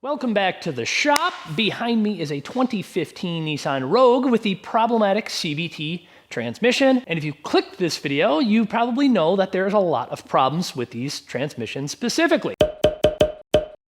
Welcome back to the shop. Behind me is a 2015 Nissan Rogue with the problematic CVT transmission. And if you clicked this video, you probably know that there's a lot of problems with these transmissions specifically.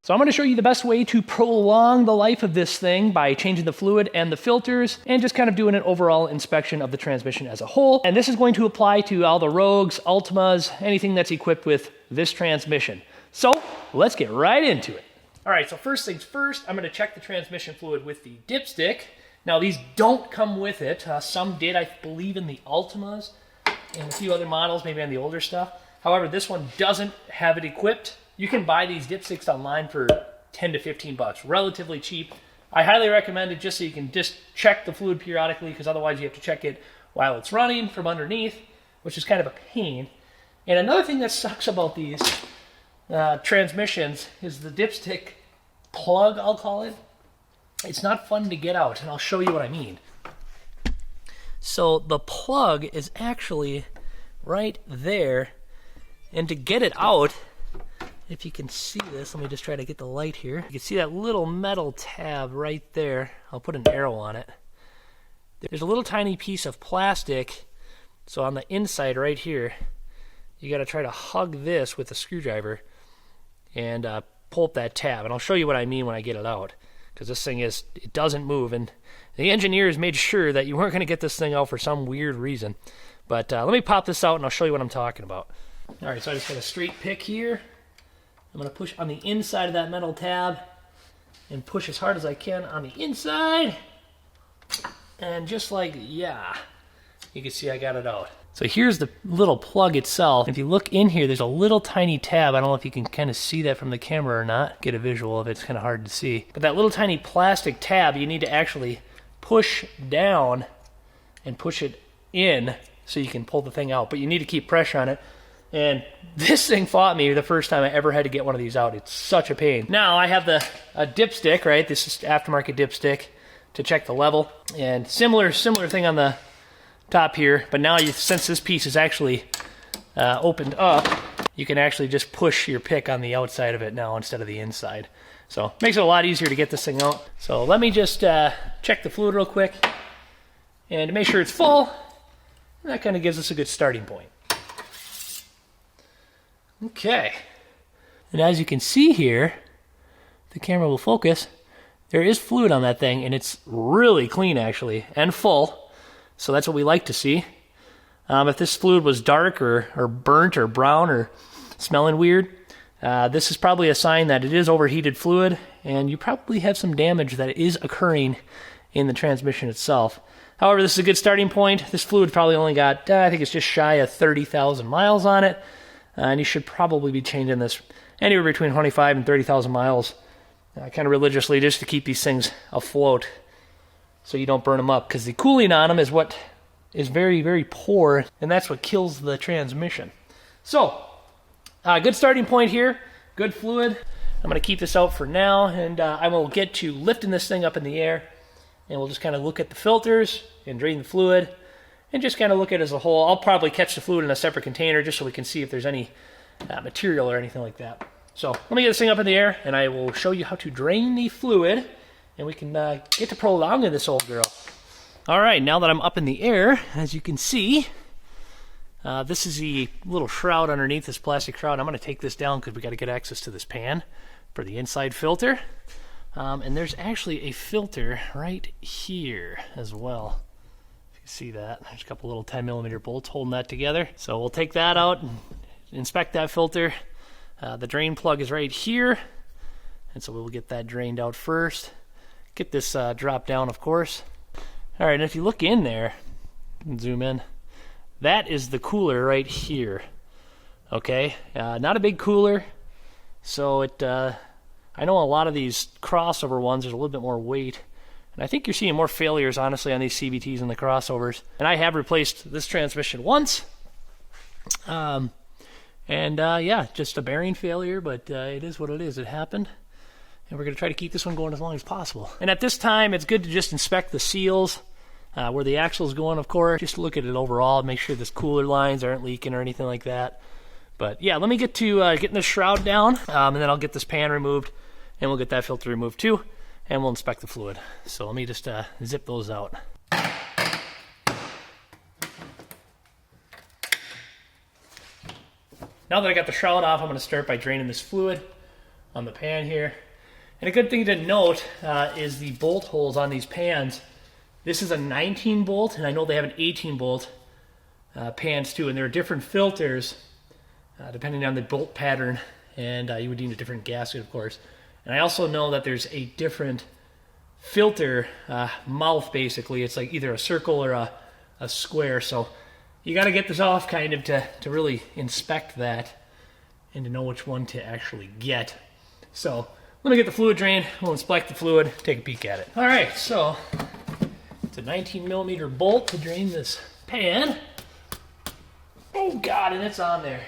So I'm going to show you the best way to prolong the life of this thing by changing the fluid and the filters and just kind of doing an overall inspection of the transmission as a whole. And this is going to apply to all the Rogues, Ultimas, anything that's equipped with this transmission. So let's get right into it. All right, so first things first, I'm going to check the transmission fluid with the dipstick. Now, these don't come with it. Some did, I believe, in the Ultimas and a few other models, maybe on the older stuff. However, this one doesn't have it equipped. You can buy these dipsticks online for 10 to 15 bucks, relatively cheap. I highly recommend it just so you can just check the fluid periodically, because otherwise you have to check it while it's running from underneath, which is kind of a pain. And another thing that sucks about these transmissions is the dipstick plug, I'll call it. It's not fun to get out, and I'll show you what I mean. So the plug is actually right there, and to get it out, if you can see this, let me just try to get the light here. You can see that little metal tab right there. I'll put an arrow on it. There's a little tiny piece of plastic, so on the inside right here, you got to try to hug this with a screwdriver and pull up that tab. And I'll show you what I mean when I get it out, because this thing it doesn't move, and the engineers made sure that you weren't going to get this thing out for some weird reason. But let me pop this out and I'll show you what I'm talking about. All right, so I just got a straight pick here. I'm going to push on the inside of that metal tab and push as hard as I can on the inside. And just like, yeah, you can see I got it out. So here's the little plug itself. If you look in here, there's a little tiny tab. I don't know if you can kind of see that from the camera or not. Get a visual of it, it's kind of hard to see. But that little tiny plastic tab, you need to actually push down and push it in so you can pull the thing out. But you need to keep pressure on it. And this thing fought me the first time I ever had to get one of these out. It's such a pain. Now I have a dipstick, right? This is aftermarket dipstick to check the level. And similar thing on the top here, but now since this piece is actually opened up, you can actually just push your pick on the outside of it now instead of the inside. So makes it a lot easier to get this thing out. So let me just check the fluid real quick, and to make sure it's full, that kind of gives us a good starting point. Okay, and as you can see here, the camera will focus, there is fluid on that thing, and it's really clean actually, and full. So that's what we like to see. If this fluid was dark or burnt or brown or smelling weird, this is probably a sign that it is overheated fluid, and you probably have some damage that is occurring in the transmission itself. However, this is a good starting point. This fluid probably only got, I think it's just shy of 30,000 miles on it, and you should probably be changing this anywhere between 25 and 30,000 miles kind of religiously, just to keep these things afloat, so you don't burn them up, because the cooling on them is what is very, very poor, and that's what kills the transmission. So, good starting point here, good fluid. I'm going to keep this out for now, and I will get to lifting this thing up in the air, and we'll just kind of look at the filters and drain the fluid, and just kind of look at it as a whole. I'll probably catch the fluid in a separate container just so we can see if there's any material or anything like that. So, let me get this thing up in the air, and I will show you how to drain the fluid, and we can get to prolonging this old girl. All right, now that I'm up in the air, as you can see, this is the little shroud underneath, this plastic shroud. I'm going to take this down because we got to get access to this pan for the inside filter. And there's actually a filter right here as well. If you see that, there's a couple little 10mm bolts holding that together. So we'll take that out and inspect that filter. The drain plug is right here, and so we'll get that drained out first. Get this drop down, of course. All right, and if you look in there, and zoom in, that is the cooler right here. Okay, not a big cooler, so I know a lot of these crossover ones, there's a little bit more weight, and I think you're seeing more failures, honestly, on these CVTs and the crossovers. And I have replaced this transmission once, yeah, just a bearing failure, but it is what it is. It happened. And we're going to try to keep this one going as long as possible. And at this time, it's good to just inspect the seals, where the axle's going, of course. Just look at it overall, make sure this cooler lines aren't leaking or anything like that. But yeah, let me get to getting this shroud down, and then I'll get this pan removed, and we'll get that filter removed too, and we'll inspect the fluid. So let me just zip those out. Now that I got the shroud off, I'm going to start by draining this fluid on the pan here. And a good thing to note is the bolt holes on these pans. This is a 19 bolt, and I know they have an 18 bolt pans too, and there are different filters depending on the bolt pattern, and you would need a different gasket, of course. And I also know that there's a different filter mouth, basically. It's like either a circle or a square, so you got to get this off kind of to really inspect that and to know which one to actually get. So let me get the fluid drained, we'll inspect the fluid, take a peek at it. All right, so it's a 19 millimeter bolt to drain this pan. Oh God, and it's on there.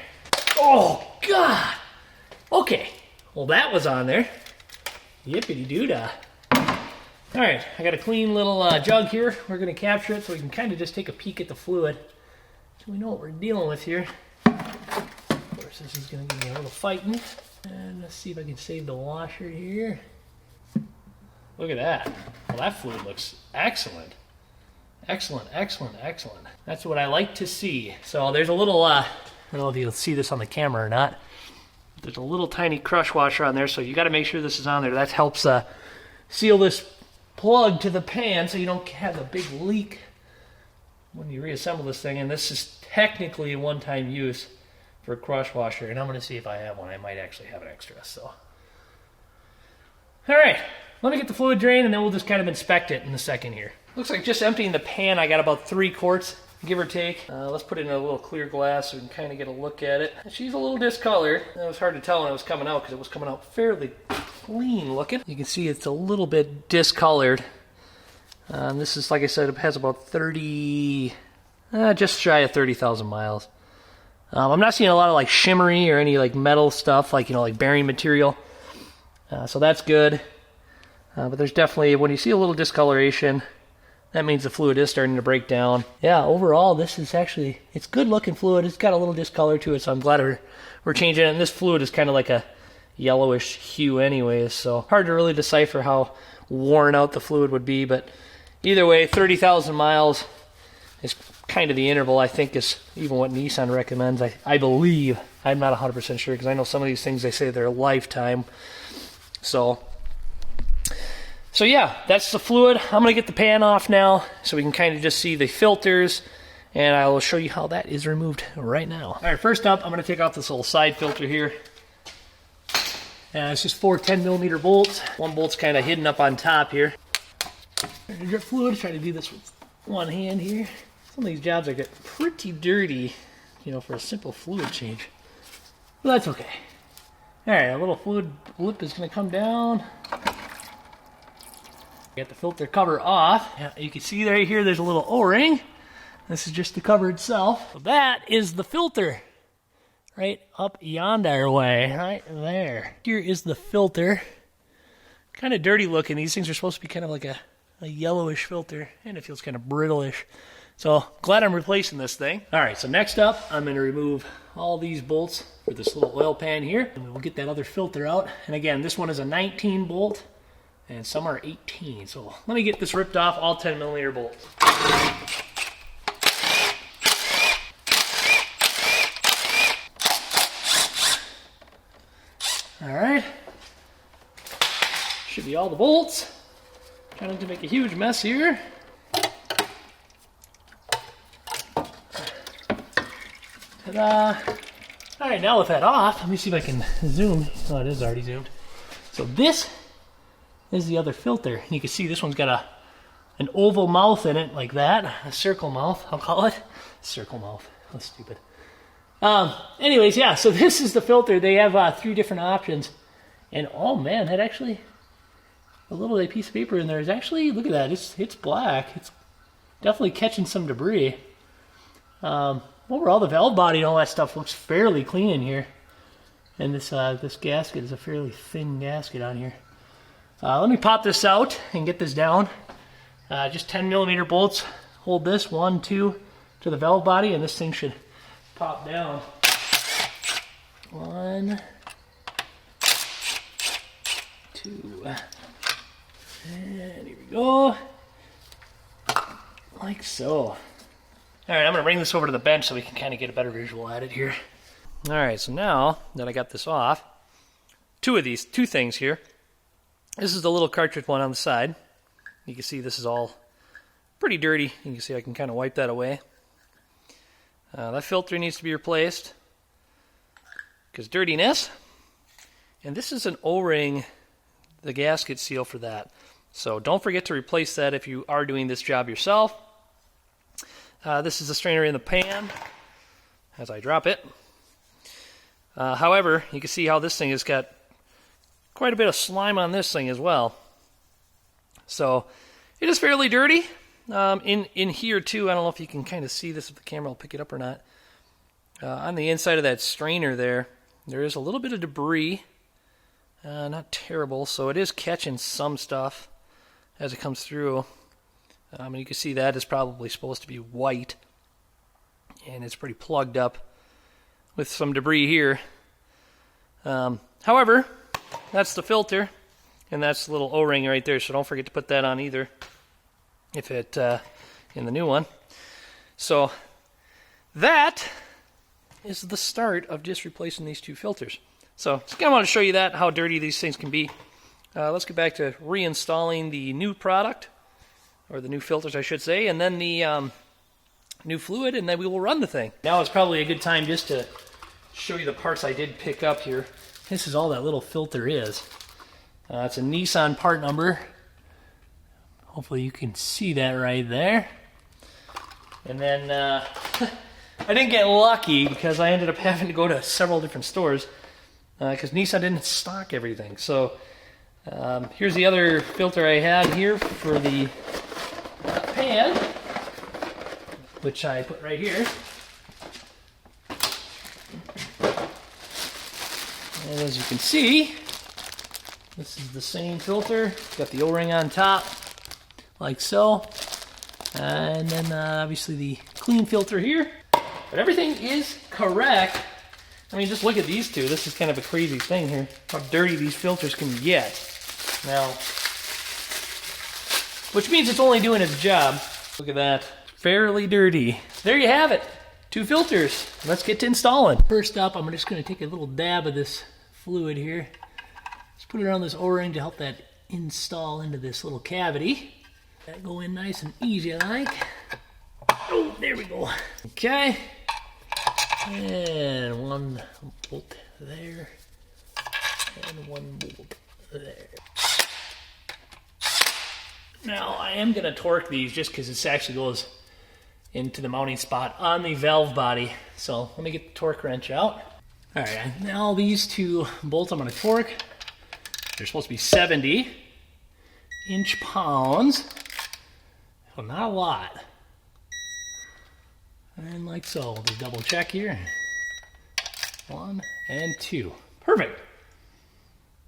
Oh God. Okay, well that was on there. Yippity doo-dah. All right, I got a clean little jug here. We're gonna capture it so we can kind of just take a peek at the fluid so we know what we're dealing with here. Of course, this is gonna give me a little fighting. And let's see if I can save the washer here. Look at that. Well, that fluid looks excellent. Excellent, excellent, excellent. That's what I like to see. So there's a little, I don't know if you'll see this on the camera or not. There's a little tiny crush washer on there, so you gotta make sure this is on there. That helps seal this plug to the pan so you don't have a big leak when you reassemble this thing. And this is technically a one-time use for a crush washer, and I'm going to see if I have one. I might actually have an extra, so. All right, let me get the fluid drained, and then we'll just kind of inspect it in a second here. Looks like just emptying the pan, I got about 3 quarts, give or take. Let's put it in a little clear glass so we can kind of get a look at it. She's a little discolored. It was hard to tell when it was coming out because it was coming out fairly clean looking. You can see it's a little bit discolored. This is, like I said, it has about 30, just shy of 30,000 miles. I'm not seeing a lot of like shimmery or any like metal stuff, like, you know, like bearing material. So that's good. But there's definitely, when you see a little discoloration, that means the fluid is starting to break down. Yeah, overall, this is actually, it's good looking fluid. It's got a little discolor to it, so I'm glad we're changing it. And this fluid is kind of like a yellowish hue anyways, so hard to really decipher how worn out the fluid would be. But either way, 30,000 miles is kind of the interval, I think, is even what Nissan recommends. I believe. I'm not 100% sure because I know some of these things they say they're a lifetime. So yeah, that's the fluid. I'm going to get the pan off now so we can kind of just see the filters, and I will show you how that is removed right now. All right, first up, I'm going to take off this little side filter here. It's just 4 10 millimeter bolts. One bolt's kind of hidden up on top here. Drip fluid, try to do this with one hand here. Some of these jobs I get pretty dirty, you know, for a simple fluid change. But that's okay. All right, a little fluid lip is going to come down. Get the filter cover off. Yeah, you can see right here there's a little O-ring. This is just the cover itself. So that is the filter. Right up yonder way, right there. Here is the filter. Kind of dirty looking. These things are supposed to be kind of like a yellowish filter, and it feels kind of brittle-ish. So glad I'm replacing this thing. All right, so next up, I'm going to remove all these bolts for this little oil pan here, and we'll get that other filter out. And again, this one is a 19 bolt, and some are 18. So let me get this ripped off, all 10 millimeter bolts. All right, should be all the bolts. Trying not to make a huge mess here. Ta-da! All right, now with that off, let me see if I can zoom. Oh, it is already zoomed. So this is the other filter. You can see this one's got an oval mouth in it, like that. A circle mouth, I'll call it. Circle mouth. That's stupid. Anyways, yeah, so this is the filter. They have 3 different options. And oh man, that actually, a little piece of paper in there is actually, look at that, it's black. It's definitely catching some debris. Overall, the valve body and all that stuff looks fairly clean in here. And this gasket is a fairly thin gasket on here. Let me pop this out and get this down. Just 10 millimeter bolts hold this, 1, 2 to the valve body, and this thing should pop down. 1, 2. And here we go. Like so. All right, I'm going to bring this over to the bench so we can kind of get a better visual at it here. All right, so now that I got this off, two things here. This is the little cartridge one on the side. You can see this is all pretty dirty. You can see I can kind of wipe that away. That filter needs to be replaced because dirtiness. And this is an O-ring, the gasket seal for that. So don't forget to replace that if you are doing this job yourself. This is the strainer in the pan as I drop it. However, you can see how this thing has got quite a bit of slime on this thing as well. So it is fairly dirty. In here too, I don't know if you can kind of see this, if the camera will pick it up or not. On the inside of that strainer there is a little bit of debris. Not terrible, so it is catching some stuff as it comes through. And you can see that is probably supposed to be white, and it's pretty plugged up with some debris here. However, that's the filter, and that's the little O-ring right there, so don't forget to put that on either if it in the new one. So that is the start of just replacing these two filters. So just kind of want to show you that, how dirty these things can be. Let's get back to reinstalling the new product, or the new filters I should say, and then the new fluid, and then we will run the thing. Now is probably a good time just to show you the parts I did pick up here. This is all that little filter is. It's a Nissan part number. Hopefully you can see that right there. And then I didn't get lucky because I ended up having to go to several different stores because Nissan didn't stock everything. So here's the other filter I had here for the pan, which I put right here. And as you can see, this is the same filter. It's got the O-ring on top, like so. And then obviously the clean filter here. But everything is correct. I mean, just look at these two. This is kind of a crazy thing here, how dirty these filters can get. Now, which means it's only doing its job. Look at that. Fairly dirty. There you have it. Two filters. Let's get to installing. First up, I'm just going to take a little dab of this fluid here. Just put it on this O-ring to help that install into this little cavity. That go in nice and easy, I like. Oh, there we go. Okay. And one bolt there. And one bolt there. Now, I am going to torque these just because this actually goes into the mounting spot on the valve body. So let me get the torque wrench out. All right, now these two bolts I'm going to torque. They're supposed to be 70 inch-pounds. So not a lot. And like so, we'll just double check here. 1 and 2. Perfect.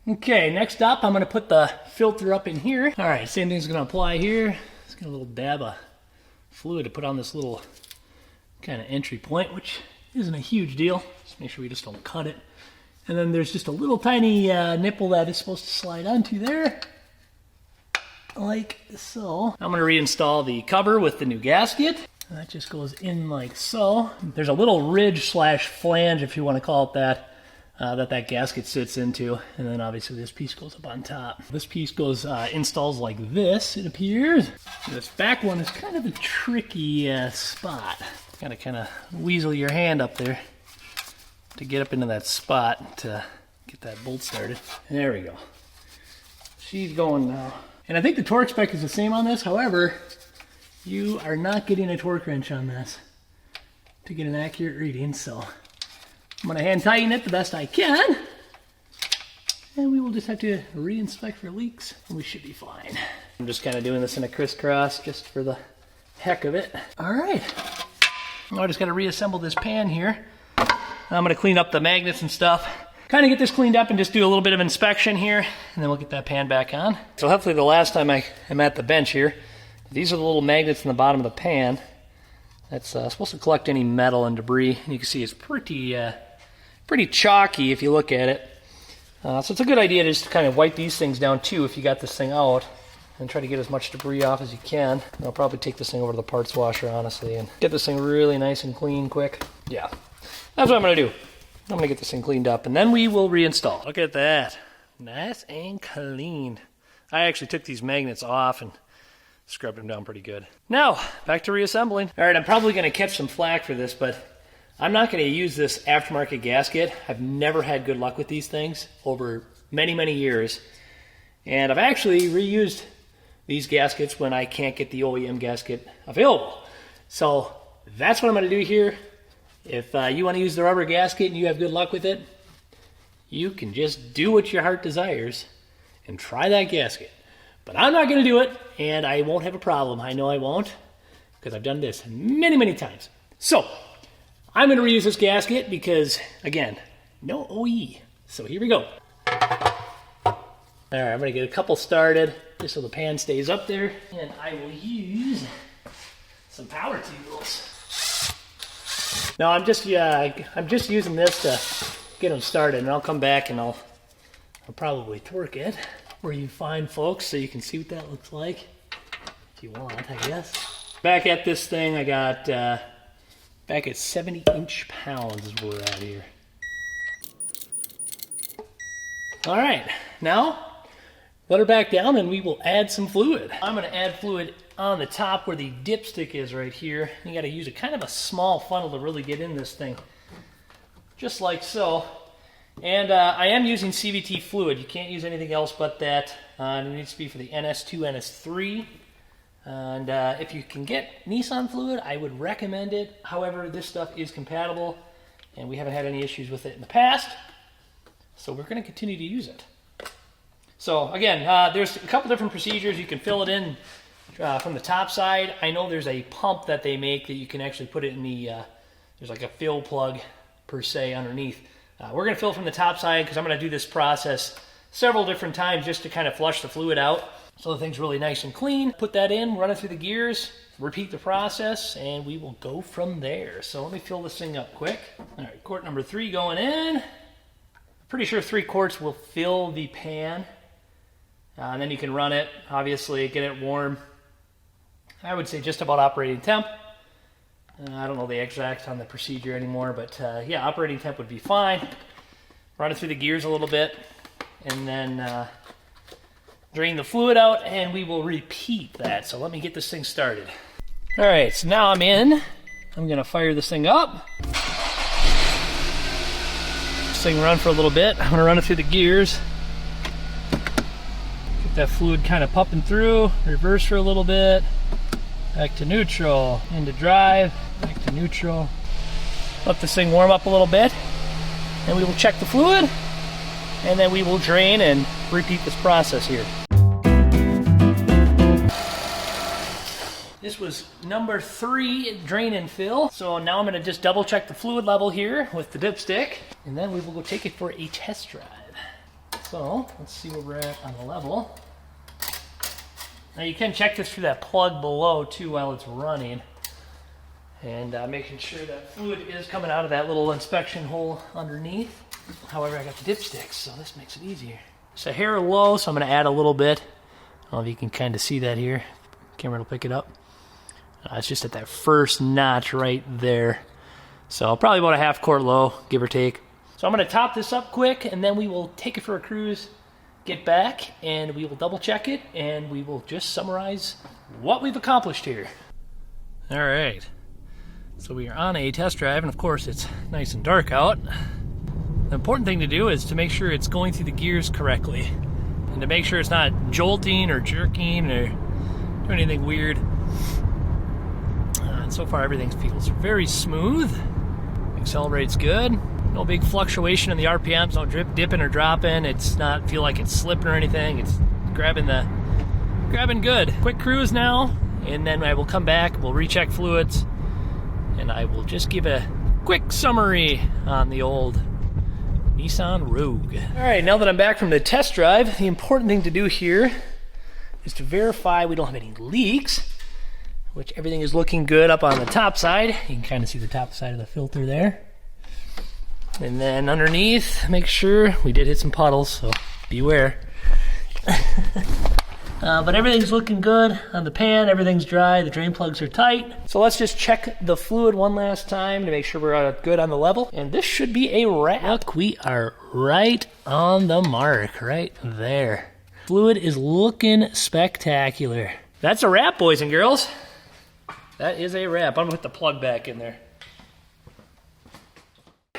Okay, next up, I'm going to put the filter up in here. All right, same thing's going to apply here. Just get a little dab of fluid to put on this little kind of entry point, which isn't a huge deal. Just make sure we just don't cut it. And then there's just a little tiny nipple that is supposed to slide onto there, like so. I'm going to reinstall the cover with the new gasket. That just goes in like so. There's a little ridge slash flange, if you want to call it that, that gasket sits into. And then obviously this piece goes up on top. This piece goes, installs like this, it appears. This back one is kind of a tricky spot. Gotta kind of weasel your hand up there to get up into that spot to get that bolt started. There we go. She's going now. And I think the torque spec is the same on this. However, you are not getting a torque wrench on this to get an accurate reading. So I'm going to hand tighten it the best I can. And we will just have to re-inspect for leaks, and we should be fine. I'm just kind of doing this in a crisscross just for the heck of it. All right. Now I just got to reassemble this pan here. I'm going to clean up the magnets and stuff. Kind of get this cleaned up and just do a little bit of inspection here, and then we'll get that pan back on. So hopefully the last time I'm at the bench here, these are the little magnets in the bottom of the pan. That's supposed to collect any metal and debris. And you can see it's pretty chalky if you look at it. So it's a good idea to just kind of wipe these things down too if you got this thing out, and try to get as much debris off as you can. I'll probably take this thing over to the parts washer, honestly, and get this thing really nice and clean quick. Yeah, that's what I'm gonna do. I'm gonna get this thing cleaned up, and then we will reinstall. Look at that, nice and clean. I actually took these magnets off and scrubbed them down pretty good. Now, back to reassembling. All right, I'm probably gonna catch some flack for this, but I'm not gonna use this aftermarket gasket. I've never had good luck with these things over many, many years. And I've actually reused these gaskets when I can't get the OEM gasket available. So that's what I'm gonna do here. If you wanna use the rubber gasket and you have good luck with it, you can just do what your heart desires and try that gasket. But I'm not gonna do it, and I won't have a problem. I know I won't, because I've done this many, many times. So, I'm gonna reuse this gasket because, again, no OE. So here we go. All right, I'm gonna get a couple started just so the pan stays up there, and I will use some power tools. Now I'm just using this to get them started, and I'll come back and I'll probably torque it where you find, folks, so you can see what that looks like if you want, I guess. Back at this thing, I got back at 70 inch-pounds is where we're at here. All right, now let her back down and we will add some fluid. I'm gonna add fluid on the top where the dipstick is right here. You gotta use a kind of a small funnel to really get in this thing, just like so. And I am using CVT fluid. You can't use anything else but that. It needs to be for the NS2, NS3. And if you can get Nissan fluid, I would recommend it. However, this stuff is compatible, and we haven't had any issues with it in the past. So we're going to continue to use it. So again, there's a couple different procedures. You can fill it in from the top side. I know there's a pump that they make that you can actually put it in the, there's like a fill plug per se underneath. We're going to fill from the top side because I'm going to do this process several different times just to kind of flush the fluid out so the thing's really nice and clean. Put that in, run it through the gears, repeat the process, and we will go from there. So let me fill this thing up quick. All right, quart number 3 going in. Pretty sure 3 quarts will fill the pan. And then you can run it, obviously, get it warm. I would say just about operating temp. I don't know the exact on the procedure anymore, but yeah, operating temp would be fine. Run it through the gears a little bit, and then drain the fluid out, and we will repeat that. So let me get this thing started. All right, so now I'm in. I'm gonna fire this thing up. This thing run for a little bit. I'm gonna run it through the gears. Get that fluid kind of pumping through, reverse for a little bit. Back to neutral, into drive, back to neutral. Let this thing warm up a little bit, and we will check the fluid, and then we will drain and repeat this process here. This was number 3, drain and fill. So now I'm gonna just double check the fluid level here with the dipstick, and then we will go take it for a test drive. So let's see where we're at on the level. Now you can check this through that plug below too while it's running, and making sure that fluid is coming out of that little inspection hole underneath. However, I got the dipsticks, so this makes it easier. It's a hair low, so I'm gonna add a little bit. I don't know if you can kind of see that here. Camera will pick it up. It's just at that first notch right there. So probably about a half quart low, give or take. So I'm gonna top this up quick, and then we will take it for a cruise, get back, and we will double check it, and we will just summarize what we've accomplished here. All right, so we are on a test drive, and of course it's nice and dark out. The important thing to do is to make sure it's going through the gears correctly, and to make sure it's not jolting or jerking or doing anything weird. And so far everything feels very smooth. Accelerates good. No big fluctuation in the RPMs, no dipping or dropping. It's not feel like it's slipping or anything. It's grabbing good. Quick cruise now, and then I will come back, we'll recheck fluids, and I will just give a quick summary on the old Nissan Rogue. All right, now that I'm back from the test drive, the important thing to do here is to verify we don't have any leaks, which everything is looking good up on the top side. You can kind of see the top side of the filter there. And then underneath, make sure we did hit some puddles, so beware. But everything's looking good on the pan. Everything's dry. The drain plugs are tight. So let's just check the fluid one last time to make sure we're good on the level. And this should be a wrap. Look, we are right on the mark, right there. Fluid is looking spectacular. That's a wrap, boys and girls. That is a wrap. I'm gonna put the plug back in there.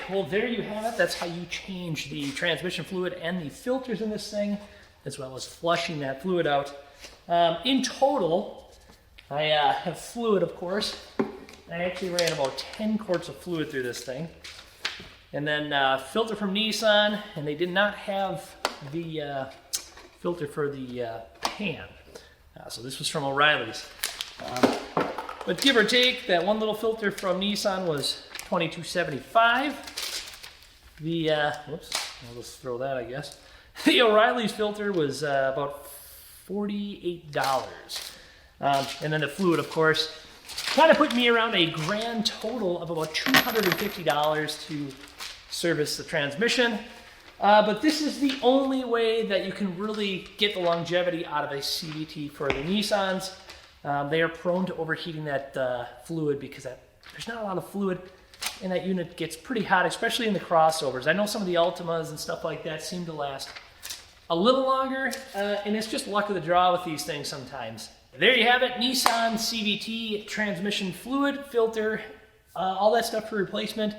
Well, there you have it. That's how you change the transmission fluid and the filters in this thing, as well as flushing that fluid out. In total, I have fluid, of course. I actually ran about 10 quarts of fluid through this thing. And then filter from Nissan, and they did not have the filter for the pan. So this was from O'Reilly's. But give or take, that one little filter from Nissan was $22.75. The, whoops, I'll just throw that, I guess. The O'Reilly's filter was about $48. And then the fluid, of course, kind of put me around a grand total of about $250 to service the transmission. But this is the only way that you can really get the longevity out of a CVT for the Nissans. They are prone to overheating that fluid because there's not a lot of fluid, and that unit gets pretty hot, especially in the crossovers. I know some of the Altimas and stuff like that seem to last a little longer, and it's just luck of the draw with these things sometimes. There you have it, Nissan CVT transmission fluid, filter, all that stuff for replacement.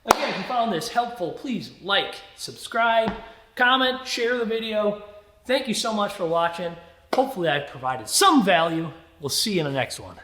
Again, if you found this helpful, please like, subscribe, comment, share the video. Thank you so much for watching. Hopefully I provided some value. We'll see you in the next one.